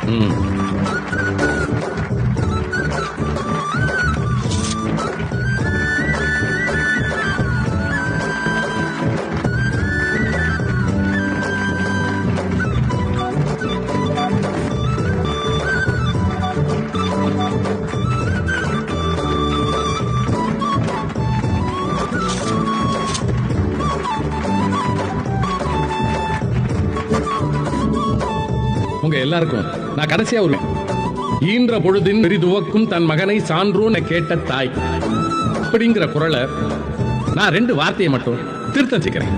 உங்க எல்லாருக்கும் நான் கடைசியா ஒரு ஈன்ற பொழுதின் பெரிதுவக்கும் தன் மகனை சான்றோன்னு கேட்ட தாய் அப்படிங்கிற குரலை நான் 2 வார்த்தையை மட்டும் திருத்தம் செய்கிறேன்.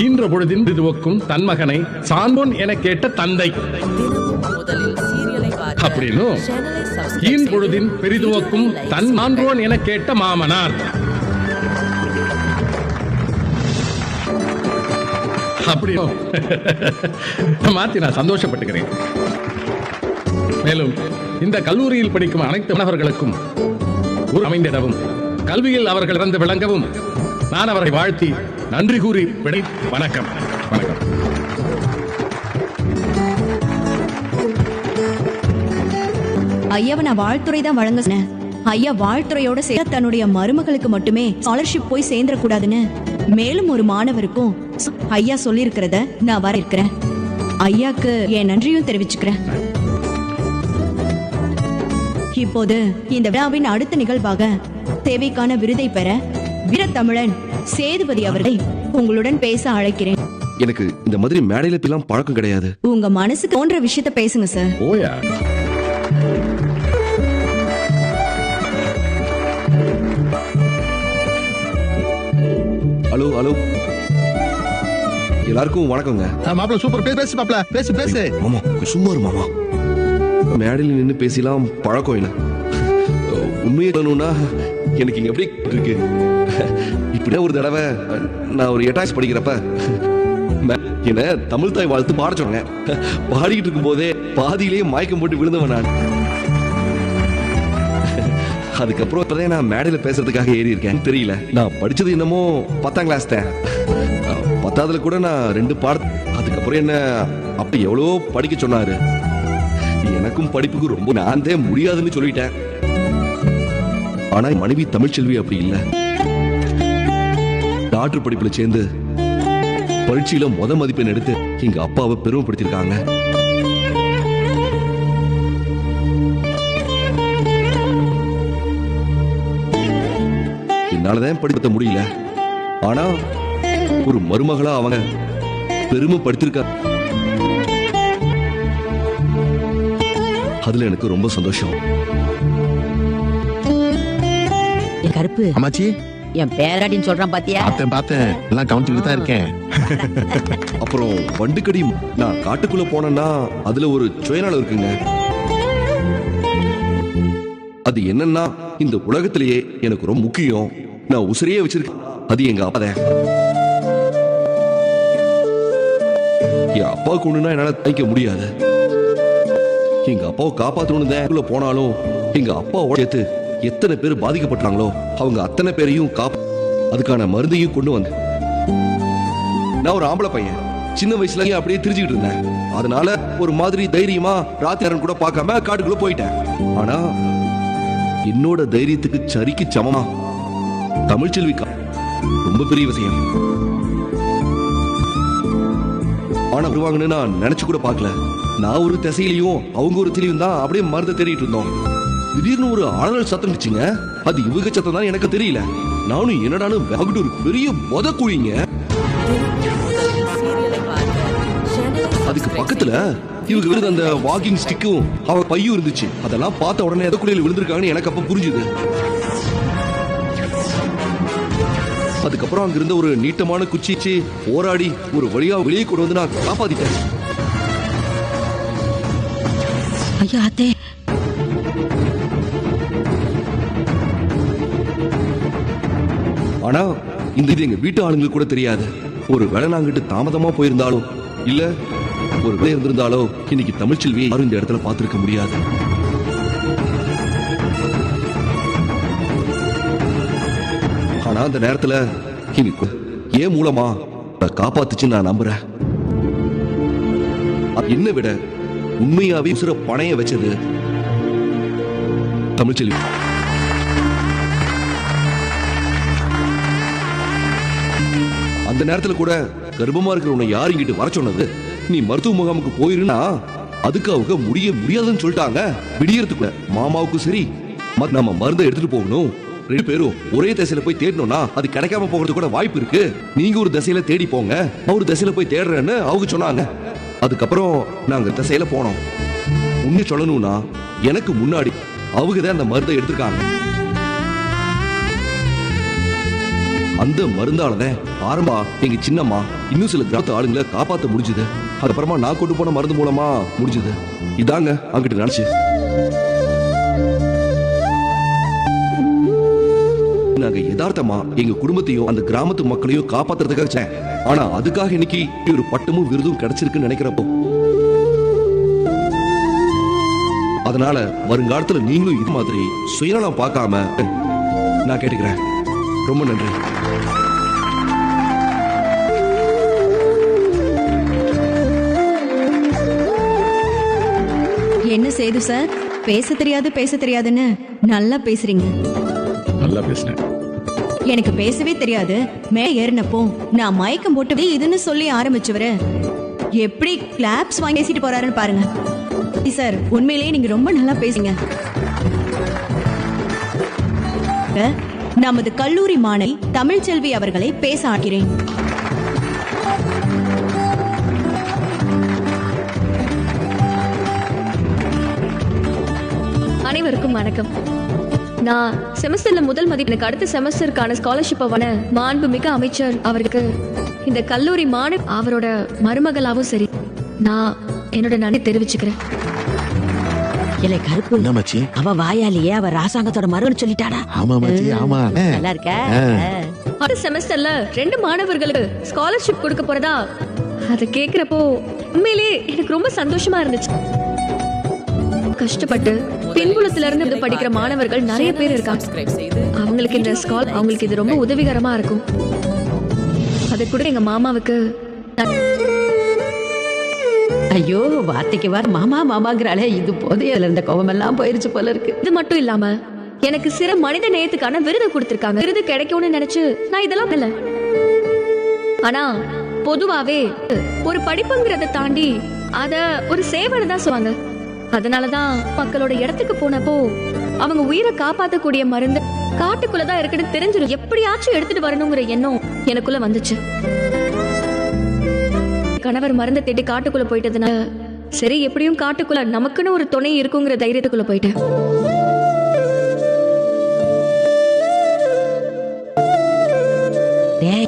ஈன்ற பொழுதின் பெரிதுவக்கும் தன் மகனை சான்றோன் என கேட்ட தந்தை அப்படின்னு ஈன் பொழுதின் பெரிதுவக்கும் தன் மான்றோன் என கேட்ட மாமனார் அப்படி மாத்தி நான் சந்தோஷப்பட்டுக்கிறேன். மேலும் இந்த கல்லூரியில் படிக்கும் அனைத்து மாணவர்களுக்கும் ஒரு அமைந்திடவும் கல்வியில் அவர்கள் இறந்து விளங்கவும் நான் அவரை வாழ்த்தி நன்றி கூறி விடை. வணக்கம். வணக்கம். ஐயாவை நான் வாழ்த்துறை தான் வழங்க சொன்னேன். ஐயா வாழ்த்துறையோட சேர்த்து தன்னுடைய மருமகளுக்கு மட்டுமே ஸ்காலர்ஷிப் போய் சேர்ந்துடக்கூடாதுன்னு மேலும் ஒரு மாணவருக்கும் ஐயா சொல்லி இருக்கிறத நான் வர இருக்கிறேன். ஐயாக்கு என் நன்றியும் தெரிவிச்சுக்கிறேன். இப்போது இந்த விழாவின் அடுத்த நிகழ்வாக தேவைக்கான விருதை பெற வீரத்தமிழன் சேதுபதி அவர்களை உங்களுடன் பேச அழைக்கிறேன். எனக்கு இந்த மாதிரி மேடையில எல்லாம் பழக்கம் கிடையாது. உங்க மனசுக்கு தோன்ற விஷயத்தை பேசுங்க சார். ஓயா. ஹலோ ஹலோ எல்லாருக்கும் வணக்கங்க. மாப்பிள்ள சூப்பர். பேசு மாப்பிள்ள, பேசு பேசு. மாமா சும்மா இரு மாமா. மேடையில் நின்று பேசலாம் பழக்கம் இல்லை. உண்மையை சொல்லணும்னா எனக்கு இங்க எப்படி இருக்கு, இப்படியே ஒரு தடவை நான் ஒரு 8th படிக்கிறப்ப என்ன தமிழ் தாய் வாழ்த்து பாட சொன்னாங்க. பாடிக்கிட்டு இருக்கும் போதே பாதியிலேயே மயக்கம் போட்டு விழுந்தவன் நான். அதுக்கப்புறம் இப்பதான் நான் மேடையில பேசுறதுக்காக ஏறி இருக்கேன். தெரியல, நான் படிச்சது என்னமோ 10ஆம் கிளாஸ் தான். 10ஆவதுல கூட நான் 2 பாடம். அதுக்கப்புறம் என்ன அப்ப எவ்வளோ படிக்க சொன்னாரு. எனக்கும் படிப்புக்கு ரொம்ப நான் தான் முடியாதுன்னு சொல்லிட்டேன். ஆனா மனைவி தமிழ்ச்செல்வி அப்படி இல்ல. டாக்டர் படிப்புல சேர்ந்து பரீட்சையில மதிப்பெண் எடுத்து எங்க அப்பாவை பெருமைப்படுத்திருக்காங்க. என்னாலதான் படிப்பத்த முடியல. ஆனா ஒரு மருமகளா அவங்க பெருமைப்படுத்திருக்க, அதுல எனக்கு ரொம்ப சந்தோஷம். கருப்பு அம்மாச்சி, என் பேராட்டின்னு சொல்றான் பாத்தியா? பார்த்தேன் எல்லாம் கவனிச்சுட்டு தான் இருக்கேன். அப்புறம் வண்டுக்கடி நான் காட்டுக்குள்ள போனேன்னா அதுல ஒரு சுயநலம் இருக்குங்க. அது என்னன்னா இந்த உலகத்திலேயே எனக்கு ரொம்ப முக்கியம், நான் உசிரியே வச்சிருக்கேன், அது எங்க அப்பா. என் அப்பாவுக்கு ஒண்ணுன்னா என்னால தாய்க்க முடியாது. எங்க அப்பாவை காப்பாற்றணும்னு தான் போனாலும் எங்க அப்பாவோட சேர்த்து எத்தனை பேர் பாதிக்கப்பட்டாங்களோ அவங்க அத்தனை பேரையும் அதுக்கான மருந்தையும் கொண்டு வந்தேன். நான் ஒரு ஆம்பளை பையன், சின்ன வயசுல அப்படியே திரிஞ்சுக்கிட்டு இருந்தேன். அதனால ஒரு மாதிரி தைரியமா ராத்தியாரன் கூட பார்க்காம காட்டுக்குள்ள போயிட்டேன். ஆனா என்னோட தைரியத்துக்கு சரிக்கு சமமா தமிழ்ச்செல்வி ரொம்ப பெரிய விஷயம். ஆனா வருவாங்கன்னு நான் நினைச்சு கூட பார்க்கல. நான் ஒரு திசையிலையும் அவங்க ஒரு திசையிலையும் தான் அப்படியே மருந்தை தேடிட்டு இருந்தோம். திடீர்னு ஒரு ஆளல் சத்தம் இருந்துச்சுங்க. அது இவங்க சத்தம் தான் எனக்கு தெரியல. நானும் என்னடான்னு வேகிட்டு ஒரு பெரிய மொத குழிங்க. அதுக்கு பக்கத்துல இவங்க விழுந்த அந்த வாக்கிங் ஸ்டிக்கும் அவ பையும் இருந்துச்சு. அதெல்லாம் பார்த்த உடனே எதை குழியில விழுந்திருக்காங்கன்னு எனக்கு அப்ப புரிஞ்சுது. அதுக்கப்புறம் அங்க இருந்த ஒரு நீட்டமான குச்சிச்சு போராடி ஒரு வழியா வெளியே கொண்டு வந்து நான் காப்பாத்திட்டேன். ஐயா அத்தே, ஆனா இந்த இது எங்க வீட்டு ஆளுங்களுக்கு கூட தெரியாது. ஒரு வேலை நாங்கிட்டு தாமதமா போயிருந்தாலும் இல்ல ஒரு வேலை இருந்திருந்தாலோ இன்னைக்கு தமிழ்ச்செல்வி யாரும் இந்த இடத்துல பார்த்திருக்க முடியாது. ஆனா அந்த நேரத்துல ஏன் மூலமா காப்பாத்துச்சு நான் நம்புறேன். என்ன விட உண்மையாவே உசுர பணைய வச்சது தமிழ்ச்செல்வி. அந்த நேரத்துல கூட கர்ப்பமா இருக்கிற உன்னை யார் இங்கிட்டு வர சொன்னது? நீ மருத்துவ முகாமுக்கு போயிருந்தா அதுக்கு அவங்க முடியாதுன்னு சொல்லிட்டாங்க. விடியறதுக்குள்ள மாமாவுக்கும் சரி நம்ம மருந்தை எடுத்துட்டு போகணும். 2 பேரும் ஒரே திசையில போய் தேடணும்னா அது கிடைக்காம போகிறது கூட வாய்ப்பு இருக்கு. நீங்க ஒரு திசையில தேடி போங்க, ஒரு திசையில போய் தேடுறேன்னு அவங்க சொன்னாங்க. அதுக்கப்புறம் நாங்க திசையில போனோம். உண்மை சொல்லணும்னா எனக்கு முன்னாடி அவங்க தான் அந்த மருந்தை எடுத்திருக்காங்க. அந்த மருந்தாலதான் ஆரம்பா எங்க சின்னம்மா இன்னும் சில கிராமத்து ஆளுங்களை காப்பாத்த முடிஞ்சது. அதுக்கப்புறமா நான் கொண்டு போன மருந்து மூலமா முடிஞ்சது. இதாங்க அங்கிட்டு நினைச்சு நாங்க யதார்த்தமா எங்க குடும்பத்தையும் அந்த கிராமத்து மக்களையும் காப்பாத்துறதுக்காக. ஆனா அதுக்காக இன்னைக்கு ஒரு பட்டமும் விருதும் கிடைச்சிருக்குன்னு நினைக்கிறப்போ, அதனால வருங்காலத்துல நீங்களும் இது மாதிரி சுயநலம் பார்க்காம நான் கேட்டுக்கிறேன். ரொம்ப நன்றி. என்ன சேது சார், பேச தெரியாதுன்னு நல்லா பேசுறீங்க. நல்லா பேசுறேன். எனக்கு பேசவே தெரியாது. மேல ஏறினப்போ நான் மயக்கம் போட்டு இதுன்னு சொல்லி ஆரம்பிச்சவரு எப்படி கிளாப்ஸ் வாங்கி பேசிட்டு போறாருன்னு பாருங்க. சார், உண்மையிலேயே நீங்க ரொம்ப நல்லா பேசுங்க. நமது கல்லூரி மாணவி தமிழ்ச்செல்வி அவர்களை பேச ஆகிறேன். அனைவருக்கும் வணக்கம். நான் செமஸ்டர்ல முதல் மதிப்பெனுக்கு அடுத்த செமஸ்டருக்கான ஸ்காலர்ஷிப்பான மாண்புமிகு அமைச்சர் அவருக்கு இந்த கல்லூரி மாணவி அவரோட மருமகளாவும் சரி நான் என்னோட நன்றி தெரிவிச்சுக்கிறேன். இல்லை கருப்பு, என்ன மச்சி? அவ வாயாலேயே அவ ராசாங்கத்தோட மருன்னு சொல்லிட்டாடா. ஆமா மச்சி, ஆமா. நல்லா இருக்க. அடுத்த செமஸ்டர்ல 2 மாணவர்களுக்கு ஸ்காலர்ஷிப் கொடுக்க போறதா அதை கேக்குறப்போ உண்மையிலேயே எனக்கு ரொம்ப சந்தோஷமா இருந்துச்சு. கஷ்டப்பட்டு பின்புலத்துல இருந்து படிக்கிற மாணவர்கள் நிறைய பேர் இருக்காங்க. அவங்களுக்கு இந்த ஸ்கால் அவங்களுக்கு இது ரொம்ப உதவிகரமா இருக்கும். அதை கூட எங்க மாமாவுக்கு ஐயோ, வார்த்தைக்கு வார் மாமா மாமாங்கிறாளே, இது போது அதுல இருந்த கோபம் எல்லாம் போயிருச்சு போல இருக்கு. இது மட்டும் இல்லாம எனக்கு சிற மனித நேயத்துக்கான விருது கொடுத்திருக்காங்க. விருது கிடைக்கும்னு நினைச்சு நான் இதெல்லாம் இல்ல. ஆனா பொதுவாவே ஒரு படிப்புங்கிறத தாண்டி அத ஒரு சேவனை தான் சொல்லுவாங்க. அதனாலதான் மக்களோட இடத்துக்கு போனப்போ அவங்க உயிரை காப்பாத்தக்கூடிய மருந்து காட்டுக்குள்ளதான் இருக்குன்னு தெரிஞ்சிடும். எப்படியாச்சும் எடுத்துட்டு வரணுங்கிற எண்ணம் எனக்குள்ள வந்துச்சு. கணவர் மருந்தை தேடி காட்டுக்குள்ள போயிட்டதுனால சரி எப்படியும் காட்டுக்குள்ள நமக்குன்னு ஒரு துணை இருக்குங்கிற தைரியத்துக்குள்ள போயிட்டேன்.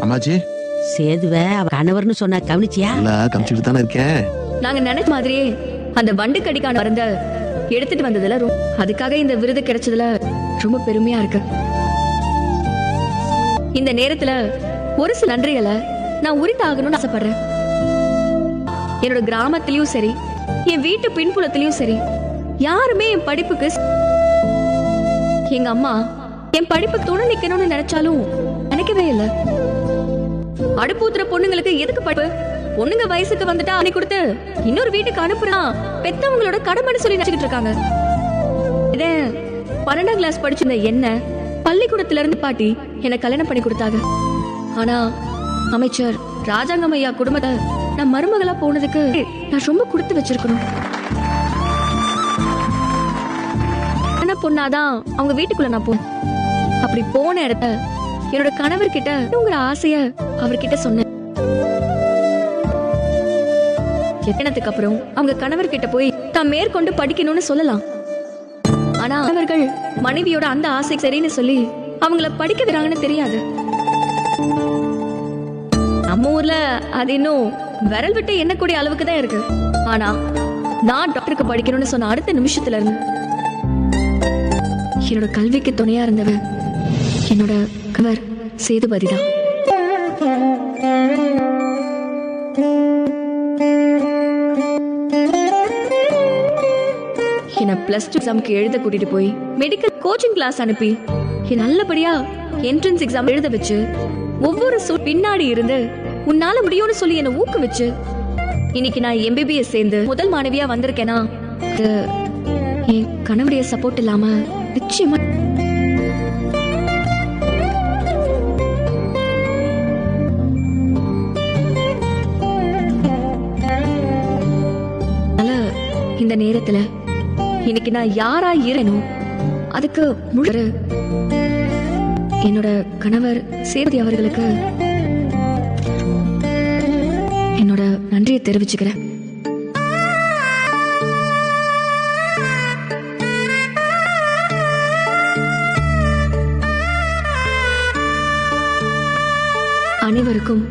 அம்மாச்சி, சேதுவ அவ கணவர்னு சொன்னா கவனிச்சியா? இல்ல, கமிச்சிட்டு தானே இருக்கேன். நாங்க நினைச்ச மாதிரியே அந்த வண்டு கடிக்கான மருந்த எடுத்துட்டு வந்ததுல அதுக்காக இந்த விருது கிடைச்சதுல ரொம்ப பெருமையா இருக்கு. இந்த நேரத்துல ஒரு சில நன்றிகளை நான் உரித்தாகணும்னு ஆசைப்படுறேன். என்னோட கிராமத்திலயும் சரி என் வீட்டு பின்புலத்திலயும் சரி யாருமே என் படிப்புக்கு எங்க அம்மா என் படிப்பு துணை நிக்கணும்னு நினைச்சாலும் நினைக்கவே இல்லை. அடுப்பூத்துற பொண்ணுங்களுக்கு எதுக்கு படிப்பு? பொண்ணுங்க வயசுக்கு வந்துட்டா அன்னை கொடுத்து இன்னொரு வீட்டுக்கு அனுப்புறா பெத்தவங்களோட கடமைன்னு சொல்லி நினைச்சுக்கிட்டு இருக்காங்க. இதே 12ஆம் கிளாஸ் படிச்சிருந்த என்ன பள்ளிக்கூடத்துல இருந்து பாட்டி என்ன கல்யாணம் பண்ணி கொடுத்தாங்க. ஆனா அமைச்சர் ராஜாங்கம் ஐயா குடும்பத்தை நான் மருமகளா போனதுக்கு நான் ரொம்ப கொடுத்து வச்சிருக்கணும். என்ன பொண்ணாதான் அவங்க வீட்டுக்குள்ள நான் போனேன். அப்படி போன இடத்த என்னோட கணவர்கிட்ட உங்கிற ஆசைய அவர்கிட்ட சொன்னேன். எத்தனத்துக்கு அப்புறம் அவங்க கணவர்கிட்ட போய் தான் மேற்கொண்டு படிக்கணும்னு சொல்லலாம். ஆனா அவர்கள் மனைவியோட அந்த ஆசை சரின்னு சொல்லி அவங்கள படிக்க விடுறாங்கன்னு தெரியாது. நம்ம ஊர்ல அது இன்னும் விரல் விட்டு எண்ணக்கூடிய அளவுக்கு தான் இருக்கு. ஆனா நான் டாக்டருக்கு படிக்கணும்னு சொன்ன அடுத்த நிமிஷத்துல இருந்து என்னோட கல்விக்கு துணையா இருந்தவ என்னோட கணவர் சேதுபதி தான். என்ன +2 எக்ஸாமுக்கு எழுத கூட்டிட்டு போய் மெடிக்கல் கோச்சிங் கிளாஸ் அனுப்பி நல்லபடியா என்ட்ரன்ஸ் எக்ஸாம் எழுத வச்சு ஒவ்வொரு பின்னாடி இருந்து உன்னால முடியும்னு சொல்லி என்ன ஊக்குவிச்சு இன்னைக்கு நான் எம்பிபிஎஸ் சேர்ந்து முதல் மாணவியா வந்திருக்கேனா அது என் கணவருடைய சப்போர்ட் இல்லாம நிச்சயமா. இந்த நேரத்துல இன்னைக்கு நான் யாரா இருக்கணும் அதுக்கு முழு என்னோட கணவர் சேதுபதி அவர்களுக்கு என்னோட நன்றியை தெரிவிச்சுக்கிறேன். அனைவருக்கும்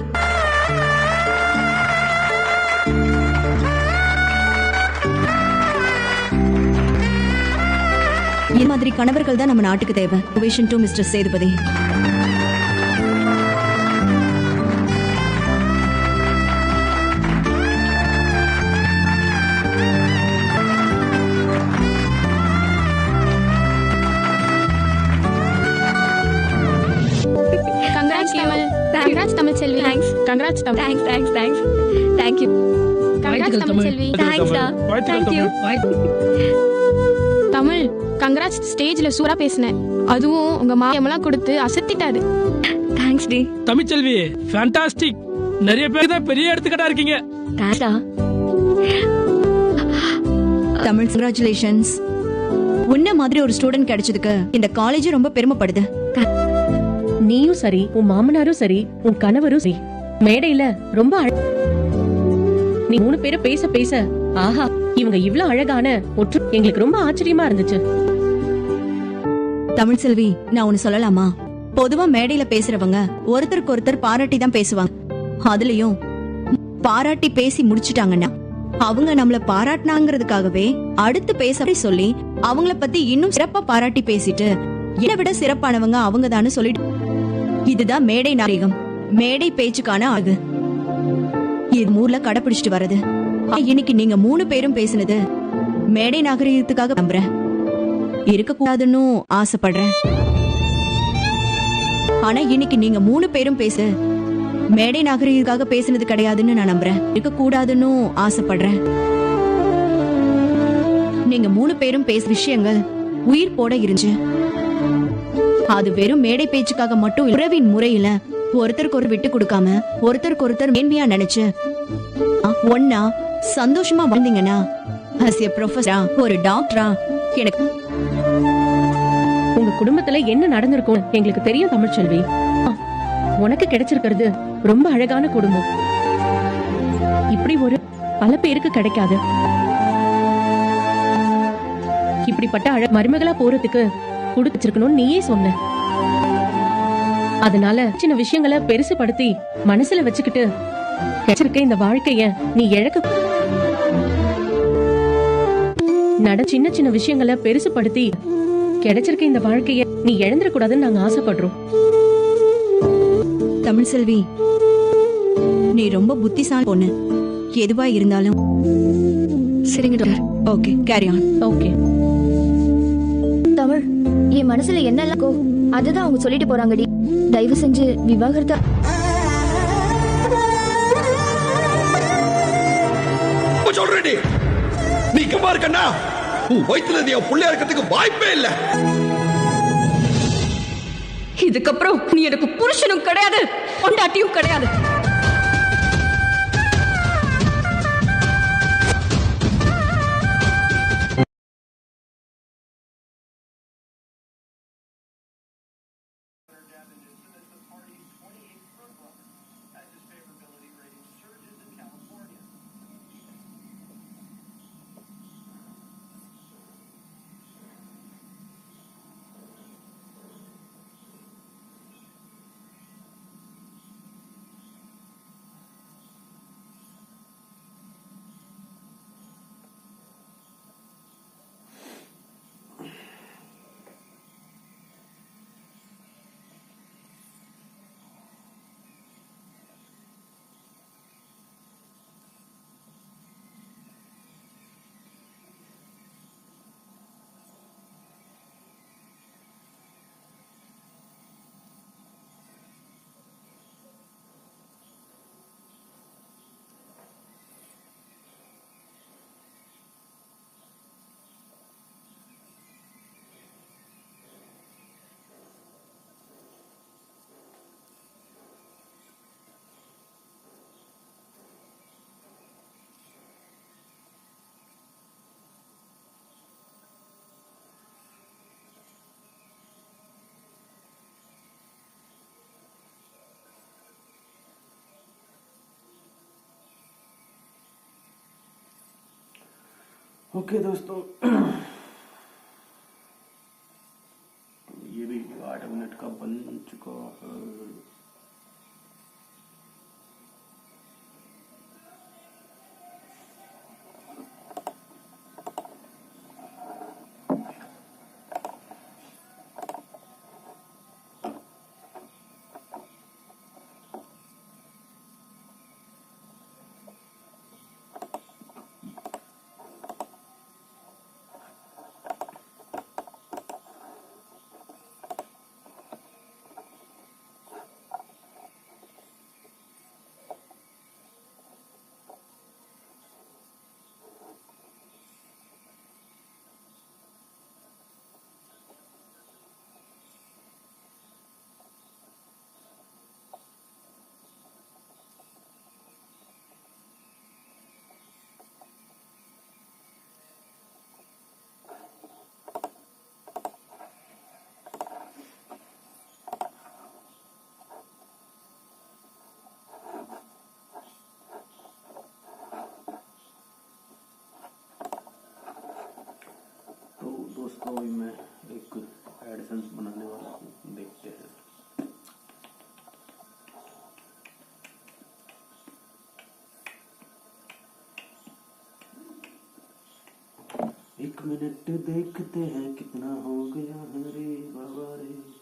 இந்த மாதிரி கணவர்கள் தான் நம்ம நாட்டுக்கு தேவை. Ovation to Mr. Sethupathi. Congrats Tamil. Congrats Tamil Selvi. Thanks. Congrats Tamil. Thanks. Thank you. Congrats Tamil Selvi. Thanks da. Thank you. Tamil congrats. ஸ்டேஜ்ல சூப்பரா பேசினேன். அதுவும் உங்க மாயமெல்லாம் கொடுத்து அசத்திட்டாரு. Thanks டி. தமிழ்ச்செல்வி ஃபேண்டாஸ்டிக். நிறைய பேர் தான் பெரிய எடுத்துக்கிட்டா இருக்கீங்க. Thanks டா. தமிழ் கங்க்ராச்சுலேஷன்ஸ். உன்ன மாதிரி ஒரு ஸ்டூடெண்ட் கிடைச்சதுக்கு இந்த காலேஜ் ரொம்ப பெருமைப்படுது. நீயும் சரி, உன் மாமனாரும் சரி, உன் கணவரும் சரி, மேடையில ரொம்ப நீ 3 பேரும் பேச பேச ஆஹா இவங்க இவ்ளோ அழகான ஒற்று எங்களுக்கு ரொம்ப ஆச்சரியமா இருந்துச்சு. தமிழ் செல்வி, நான் ஒன்னு சொல்லலாமா? பொதுவா மேடையில பேசுறவங்க ஒருத்தருக்கு ஒருத்தர் பாராட்டி தான் பேசுவாங்க. அதுலயும் பாராட்டி பேசி முடிச்சிட்டாங்கன்னா அவங்க நம்மள பாராட்டினாங்கிறதுக்காகவே அடுத்து பேச சொல்லி அவங்கள பத்தி இன்னும் சிறப்பா பாராட்டி பேசிட்டு என்னை விட சிறப்பானவங்க அவங்க தானு சொல்லிட்டு, இதுதான் மேடை நாகரிகம், மேடை பேச்சுக்கான அழகு. இது ஊர்ல கடைபிடிச்சிட்டு வர்றது. இன்னைக்கு நீங்க 3 பேரும் பேசினது மேடை நாகரிகத்துக்காக நம்புறேன், இருக்கக்கூடாதுன்னு ஆசைப்படுறேன். ஆனா இன்னைக்கு நீங்க 3 பேரும் பேச மேடை நாகரிகத்துக்காக பேசினது கிடையாதுன்னு நான் நம்புறேன், இருக்கக்கூடாதுன்னு ஆசைப்படுறேன். நீங்க 3 பேரும் பேச விஷயங்கள் உயிர் போட இருந்துச்சு. அது வெறும் மேடை பேச்சுக்காக மட்டும் உறவின் முறையில ஒருத்தருக்கு ஒரு விட்டு கொடுக்காம ஒருத்தருக்கு ஒருத்தர் மேன்மையா நினைச்சு ஒன்னா சந்தோஷமா வந்தீங்கன்னா as a professor, ஒரு டாக்டரா எனக்கு உங்க குடும்பத்துல என்ன நடந்திருக்கும் எங்களுக்கு தெரியும் தமிழ்ச்செல்வி. உனக்கு கிடைச்சிருக்கிறது ரொம்ப அழகான குடும்பம். இப்படி ஒரு பல பேருக்கு கிடைக்காது. இப்படிப்பட்ட மருமகளா போறதுக்கு குடுச்சிருக்கணும் நீயே சொன்ன. அதனால சின்ன விஷயங்களை பெருசுபடுத்தி மனசுல வச்சுக்கிட்டு கிடைச்சிருக்க இந்த வாழ்க்கைய நீ இழக்க சின்ன சின்ன விஷயங்களை பெருசுபடுத்தி கிடைச்சிருக்க இந்த வாழ்க்கைய நீ இழந்துடக்கூடாதுன்னு நாங்க ஆசைப்படுறோம். தமிழ் செல்வி, நீ ரொம்ப புத்திசாலி பொண்ணு. எதுவா இருந்தாலும் சரிங்க doctor. Okay, carry on. Okay Tamil, என் மனசுல என்னெல்லாம் இருக்கோ அதுதான் அவங்க சொல்லிட்டு போறாங்கடி. தயவு செஞ்சு விவாகரத்தை சொல்றேடி. நீ கம்மா இருக்கண்ணா, உன் வயித்துல நீ புள்ளையா இருக்கிறதுக்கு வாய்ப்பே இல்ல. இதுக்கப்புறம் நீ எனக்கு புருஷனும் கிடையாது, பொண்டாட்டியும் கிடையாது. ओके दोस्तों, ये भी 8 मिनट का बन चुका है। तो दोस्तों अभी मैं एक एडसेंस बनाने वाला हूँ, देखते हैं। एक मिनट देखते हैं कितना हो गया है रे बाबा रे।